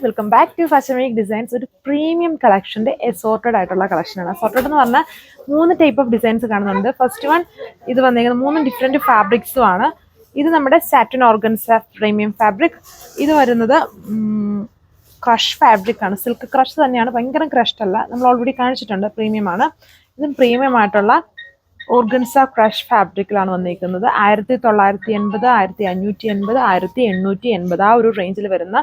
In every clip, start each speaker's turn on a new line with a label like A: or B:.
A: Welcome back to fashion week designs. ഒരു premium കളക്ഷൻ്റെ assorted ആയിട്ടുള്ള കളക്ഷനാണ്. അസോർട്ടഡ് എന്ന് പറഞ്ഞാൽ 3 ടൈപ്പ് ഓഫ് ഡിസൈൻസ് കാണുന്നുണ്ട്. ഫസ്റ്റ് വൺ ഇത് വന്നിരിക്കുന്നത് 3 ഡിഫറെൻറ്റ് ഫാബ്രിക്സും ആണ്. ഇത് നമ്മുടെ സാറ്റിൻ ഓർഗൻസ പ്രീമിയം ഫാബ്രിക്. ഇത് വരുന്നത് ക്രഷ് ഫാബ്രിക് ആണ്. സിൽക്ക് ക്രഷ് തന്നെയാണ്, ഭയങ്കര ക്രഷ്ഡ് അല്ല. നമ്മൾ ഓൾറെഡി കാണിച്ചിട്ടുണ്ട്, പ്രീമിയം ആണ്. ഇതും പ്രീമിയം ആയിട്ടുള്ള ഓർഗൻസ ക്രഷ് ഫാബ്രിക്കിലാണ് വന്നിരിക്കുന്നത്. 1980, 1580, 1880 ആ ഒരു റേഞ്ചിൽ വരുന്ന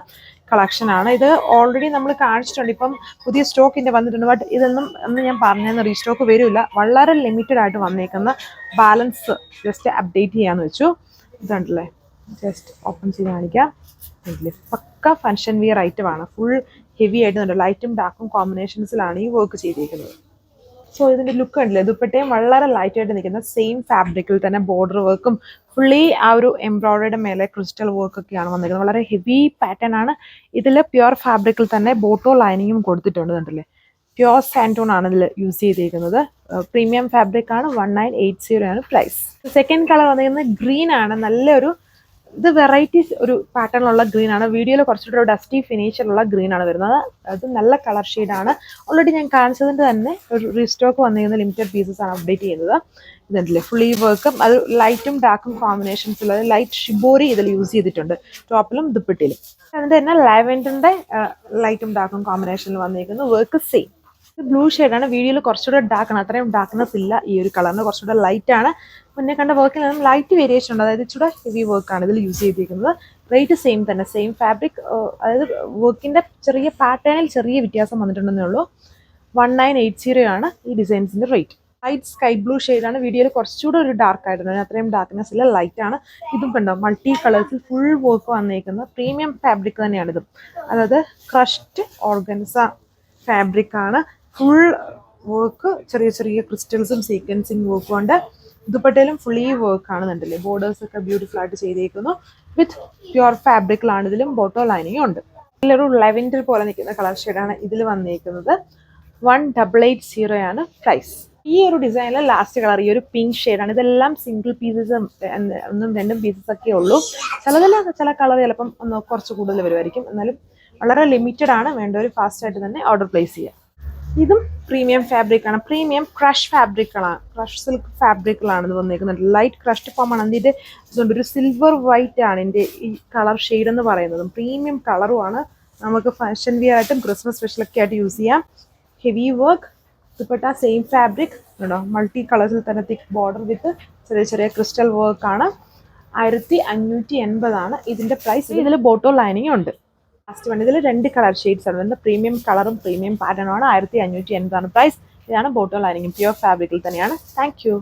A: കളക്ഷനാണ്. ഇത് ഓൾറെഡി നമ്മൾ കാണിച്ചിട്ടുണ്ട്. ഇപ്പം പുതിയ സ്റ്റോക്കിൻ്റെ വന്നിട്ടുണ്ട്. ബട്ട് ഇതൊന്നും ഞാൻ പറഞ്ഞതെന്ന് റീസ്റ്റോക്ക് വരില്ല. വളരെ ലിമിറ്റഡ് ആയിട്ട് വന്നേക്കുന്ന ബാലൻസ് ജസ്റ്റ് അപ്ഡേറ്റ് ചെയ്യാമെന്ന് വെച്ചു. ഇതുണ്ടല്ലേ, ജസ്റ്റ് ഓപ്പൺ ചെയ്ത് കാണിക്കാം. പക്ക ഫങ്ഷൻ വിയർ ഐറ്റമാണ്. ഫുൾ ഹെവി ആയിട്ട് ലൈറ്റും ഡാർക്കും കോമ്പിനേഷൻസിലാണ് ഈ വർക്ക് ചെയ്തിരിക്കുന്നത്. സോ ഇതിൻ്റെ ലുക്ക് ഉണ്ടല്ലേ, ദുപ്പട്ടയും വളരെ ലൈറ്റായിട്ട് നിൽക്കുന്ന സെയിം ഫാബ്രിക്കിൽ തന്നെ ബോർഡർ വർക്കും ഫുള്ളി ആ ഒരു എംബ്രോയിഡറിയുടെ മേലെ ക്രിസ്റ്റൽ വർക്കൊക്കെയാണ് വന്നിരിക്കുന്നത്. വളരെ ഹെവി പാറ്റേൺ ആണ്. ഇതിൽ പ്യുവർ ഫാബ്രിക്കിൽ തന്നെ ബോട്ടോ ലൈനിങ്ങും കൊടുത്തിട്ടുണ്ട്. കണ്ടല്ലേ, പ്യുവർ സാൻറ്റോൺ ആണ് ഇതിൽ യൂസ് ചെയ്തിരിക്കുന്നത്. പ്രീമിയം ഫാബ്രിക് ആണ്. 1980 ആണ് പ്രൈസ്. സെക്കൻഡ് കളർ വന്നിരിക്കുന്നത് ഗ്രീൻ ആണ്. നല്ലൊരു ഇത് വെറൈറ്റീസ് ഒരു പാറ്റേണിലുള്ള ഗ്രീൻ ആണ്. വീഡിയോയിൽ കുറച്ചുകൂടെ ഒരു ഡസ്റ്റി ഫിനിഷിലുള്ള ഗ്രീൻ ആണ് വരുന്നത്. അത് നല്ല കളർ ഷെയ്ഡാണ്. ഓൾറെഡി ഞാൻ കാണിച്ചതിൻ്റെ തന്നെ ഒരു റീസ്റ്റോക്ക് വന്നിരുന്ന ലിമിറ്റഡ് പീസസ് ആണ് അപ്ഡേറ്റ് ചെയ്യുന്നത്. ഇതുണ്ടല്ലേ, ഫുള്ളി വർക്കും അത് ലൈറ്റും ഡാർക്കും കോമ്പിനേഷൻസിൽ ലൈറ്റ് ഷിബോരി ഇതിൽ യൂസ് ചെയ്തിട്ടുണ്ട്, ടോപ്പിലും ദുപ്പട്ടിയിലും. അതിൻ്റെ തന്നെ ലാവൻഡറിൻ്റെ ലൈറ്റും ഡാർക്കും കോമ്പിനേഷനിൽ വന്നിരിക്കുന്നു. Work same. ഇത് ബ്ലൂ ഷെയ്ഡാണ്. വീഡിയോയിൽ കുറച്ചുകൂടെ ഡാർക്ക് ആണ്. അത്രയും ഡാർക്ക്നെസ് ഇല്ല ഈ ഒരു കളറിന്. കുറച്ചുകൂടെ ലൈറ്റ് ആണ്. മുന്നേ കണ്ട വർക്കിൽ നിന്നും ലൈറ്റ് വേരിയേഷൻ ഉണ്ട്. അതായത് ഇച്ചിരി ഹെവി വർക്കാണ് ഇതിൽ യൂസ് ചെയ്തിരിക്കുന്നത്. റേറ്റ് സെയിം തന്നെ, സെയിം ഫാബ്രിക്. അതായത് വർക്കിൻ്റെ ചെറിയ പാറ്റേണിൽ ചെറിയ വ്യത്യാസം വന്നിട്ടുണ്ടെന്നേ ഉള്ളൂ. 1980 ആണ് ഈ ഡിസൈൻസിൻ്റെ റേറ്റ്. ലൈറ്റ് സ്കൈ ബ്ലൂ ഷെയ്ഡാണ്. വീഡിയോയിൽ കുറച്ചുകൂടെ ഒരു ഡാർക്ക് ആയിട്ടുണ്ട്. അത്രയും ഡാർക്ക്നെസ് ഇല്ല, ലൈറ്റ് ആണ്. ഇതും കണ്ടോ, മൾട്ടി കളേഴ്സിൽ ഫുൾ വർക്ക് വന്നിരിക്കുന്ന പ്രീമിയം ഫാബ്രിക് തന്നെയാണ് ഇതും. അതായത് ക്രഷ്ഡ് ഓർഗൻസ ഫാബ്രിക് ആണ്. ഫുൾ വർക്ക് ചെറിയ ചെറിയ ക്രിസ്റ്റൽസും സീക്വൻസിങ് വർക്കും ഉണ്ട്. ദുപ്പട്ടയിലും ഫുള്ളി വർക്ക് ആണെന്നുണ്ടല്ലേ. ബോർഡേഴ്സ് ഒക്കെ ബ്യൂട്ടിഫുൾ ആയിട്ട് ചെയ്തേക്കുന്നു. വിത്ത് പ്യുവർ ഫാബ്രിക്കിലാണ്. ഇതിലും ബോട്ടോ ലൈനിങ് ഉണ്ട്. ഇതിലൊരു ലെവൻഡർ പോലെ നിൽക്കുന്ന കളർ ഷെയ്ഡാണ് ഇതിൽ വന്നിരിക്കുന്നത്. 1880 ആണ് പ്രൈസ്. ഈ ഒരു ഡിസൈനിലെ ലാസ്റ്റ് കളർ ഈ ഒരു പിങ്ക് ഷെയ്ഡാണ്. ഇതെല്ലാം സിംഗിൾ പീസസ്, 1-2 പീസസ് ഒക്കെ ഉള്ളൂ. ചില കളർ ചിലപ്പം ഒന്ന് കുറച്ച് കൂടുതൽ വരുമായിരിക്കും. എന്നാലും വളരെ ലിമിറ്റഡ് ആണ്. വേണ്ടവർ ഫാസ്റ്റായിട്ട് തന്നെ ഓർഡർ പ്ലേസ് ചെയ്യുക. ഇതും പ്രീമിയം ഫാബ്രിക് ആണ്. പ്രീമിയം ക്രഷ് ഫാബ്രിക്കുകളാണ്. ക്രഷ് സിൽക്ക് ഫാബ്രിക്കുകളാണ് ഇത് വന്നിരിക്കുന്നത്. ലൈറ്റ് ക്രഷ്ഡ് ഫോം ആണ്. അതിൻ്റെ ഇതുകൊണ്ട് ഒരു സിൽവർ വൈറ്റ് ആണ് ഇതിൻ്റെ ഈ കളർ ഷെയ്ഡ് എന്ന് പറയുന്നത്. പ്രീമിയം കളറുമാണ്. നമുക്ക് ഫാഷൻ വിയർ ആയിട്ടും ക്രിസ്മസ് സ്പെഷ്യലൊക്കെ ആയിട്ട് യൂസ് ചെയ്യാം. Heavy work. Dupatta same fabric ഉണ്ടോ, മൾട്ടി കളേഴ്സിൽ തന്നെ തിക്ക് ബോർഡർ വിത്ത് ചെറിയ ചെറിയ ക്രിസ്റ്റൽ വർക്കാണ്. 1580 ആണ് ഇതിൻ്റെ പ്രൈസ്. ഇതിൽ ബോട്ടോ ലൈനിങ് ഉണ്ട്. ലാസ്റ്റ് വൺ ഇതിൽ 2 കളർ ഷെയ്ഡ്സ് ആണ് വരുന്നത്. പ്രീമിയം കളറും പ്രീമിയം പാറ്റേണുമാണ്. 1580 ആണ് പ്രൈസ്. ഇതാണ് ബോട്ടോ ലൈനിങ്. പ്യുവർ ഫാബ്രിക്കിൽ തന്നെയാണ്. Thank you.